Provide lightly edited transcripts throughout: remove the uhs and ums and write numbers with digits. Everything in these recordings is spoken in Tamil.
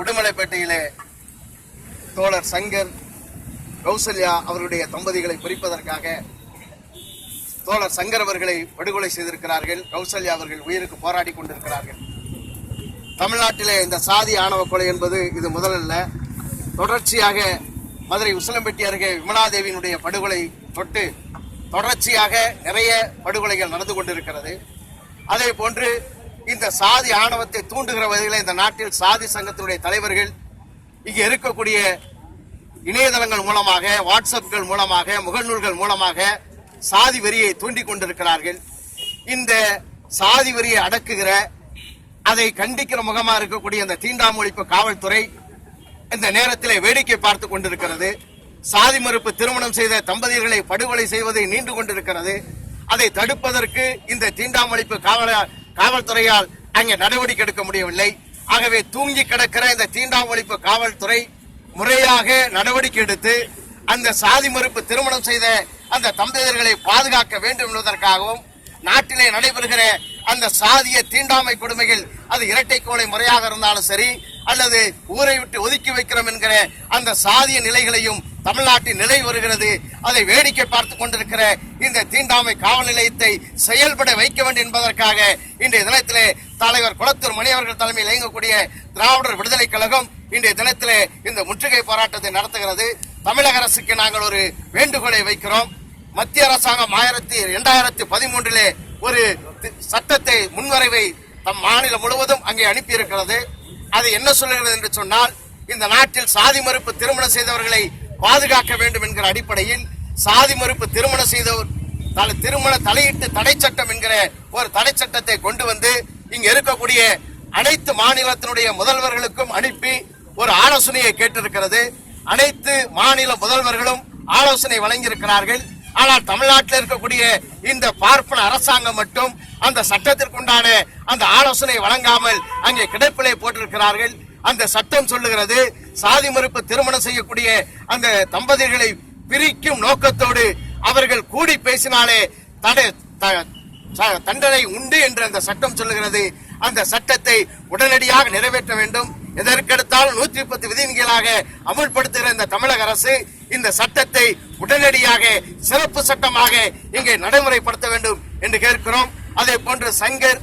உடுமலைப்பேட்டையிலே தோழர் சங்கர் கௌசல்யா அவருடைய தம்பதிகளை பிரிப்பதற்காக தோழர் சங்கர் அவர்களை படுகொலை செய்திருக்கிறார்கள். கௌசல்யா அவர்கள் உயிருக்கு போராடி கொண்டிருக்கிறார்கள். தமிழ்நாட்டிலே இந்த சாதி ஆணவ கொலை என்பது இது முதலல்ல. தொடர்ச்சியாக மதுரை உசிலம்பட்டி அருகே விமலாதேவியினுடைய படுகொலை தொட்டு தொடர்ச்சியாக நிறைய படுகொலைகள் நடந்து கொண்டிருக்கிறது. அதே போன்று இந்த சாதி ஆணவத்தை தூண்டுகிற வகையில் இந்த நாட்டில் சாதி சங்கத்தினுடைய தலைவர்கள் இங்கே இருக்கக்கூடிய இணையதளங்கள் மூலமாக, வாட்ஸ்அப்கள் மூலமாக, முகநூல்கள் மூலமாக சாதி வெறியை தூண்டிக் கொண்டிருக்கிறார்கள். இந்த சாதி வெறியை அடக்குகிற, அதை கண்டிக்கிற முகமா இருக்கக்கூடிய இந்த தீண்டாமை ஒழிப்பு காவல்துறை இந்த நேரத்தில் வேடிக்கை பார்த்துக் கொண்டிருக்கிறது. சாதி மறுப்பு திருமணம் செய்த தம்பதியர்களை படுகொலை செய்வதை நீண்டு கொண்டிருக்கிறது. அதை தடுப்பதற்கு இந்த தீண்டாமை ஒழிப்பு காவல்துறையால் அங்கே நடவடிக்கை எடுக்க முடியவில்லை. ஆகவே தூங்கி கிடக்கிற இந்த தீண்டாமை ஒழிப்பு காவல்துறை முறையாக நடவடிக்கை எடுத்து அந்த சாதி மறுப்பு திருமணம் செய்த அந்த தம்பதியர்களை பாதுகாக்க வேண்டும் என்பதற்காகவும் நாட்டிலே நடைபெறுகிற அந்த சாதிய தீண்டாமை கொடுமைகள், அது இரட்டை கோலை முறையாக இருந்தாலும் சரி, அல்லது ஊரை விட்டு ஒதுக்கி வைக்கிறோம் என்கிற அந்த சாதிய நிலைகளையும் தமிழ்நாட்டில் நிலை வருகிறது. அதை வேடிக்கை பார்த்துக் கொண்டிருக்கிற இந்த தீண்டாமை காவல் நிலையத்தை செயல்பட வைக்க வேண்டும் என்பதற்காக இன்றைய தினத்திலே தலைவர் குளத்தூர் மணி அவர்கள் தலைமையில் இயங்கக்கூடிய திராவிடர் விடுதலை கழகம் இன்றைய தினத்திலே இந்த முற்றுகை போராட்டத்தை நடத்துகிறது. தமிழக அரசுக்கு நாங்கள் ஒரு வேண்டுகோளை வைக்கிறோம். மத்திய அரசாங்கம் 2013 ஒரு சட்டத்தை முன்வரைவை தம் மாநிலம் முழுவதும் அங்கே அனுப்பியிருக்கிறது. அது என்ன சொல்லுகிறது என்று சொன்னால், இந்த நாட்டில் சாதி மறுப்பு திருமணம் செய்தவர்களை பாதுகாக்க வேண்டும் என்கிற அடிப்படையில் சாதி மறுப்பு திருமணம் செய்தவர் திருமண தலையீட்டு தடை சட்டம் என்கிற ஒரு தடை சட்டத்தை கொண்டு வந்து இங்க இருக்கக்கூடிய அனைத்து மாநிலத்தினுடைய முதல்வர்களுக்கும் அனுப்பி ஒரு ஆலோசனையை கேட்டிருக்கிறது. அனைத்து மாநில முதல்வர்களும் ஆலோசனை வழங்கியிருக்கிறார்கள். ஆனால் தமிழ்நாட்டில் இருக்கக்கூடிய இந்த பார்ப்பன அரசாங்கம் மட்டும் அந்த சட்டத்திற்குண்டான அந்த ஆலோசனை வழங்காமல் அங்கே கிடப்பிலே போட்டிருக்கிறார்கள். அந்த சட்டம் சொல்லுகிறது, சாதி மறுப்பு திருமணம் செய்யக்கூடிய அந்த தம்பதிகளை பிரிக்கும் நோக்கத்தோடு அவர்கள் கூடி பேசினாலே தண்டனை உண்டு என்று அந்த சட்டம் சொல்லுகிறது. அந்த சட்டத்தை உடனடியாக நிறைவேற்ற வேண்டும். எதற்கெடுத்தாலும் 110 விதியின் கீழாக அமுல்படுத்துகிற இந்த தமிழக அரசு இந்த சட்டத்தை உடனடியாக சிறப்பு சட்டமாக இங்கே நடைமுறைப்படுத்த வேண்டும் என்று கேட்கிறோம். அதே போன்று சங்கர்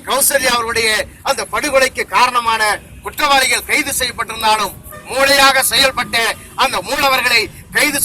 கௌசல்யா அவருடைய அந்த படுகொலைக்கு காரணமான குற்றவாளிகள் கைது செய்யப்பட்டிருந்தாலும் மூளையாக செயல்பட்ட அந்த மூலவர்களை கைது செய்ய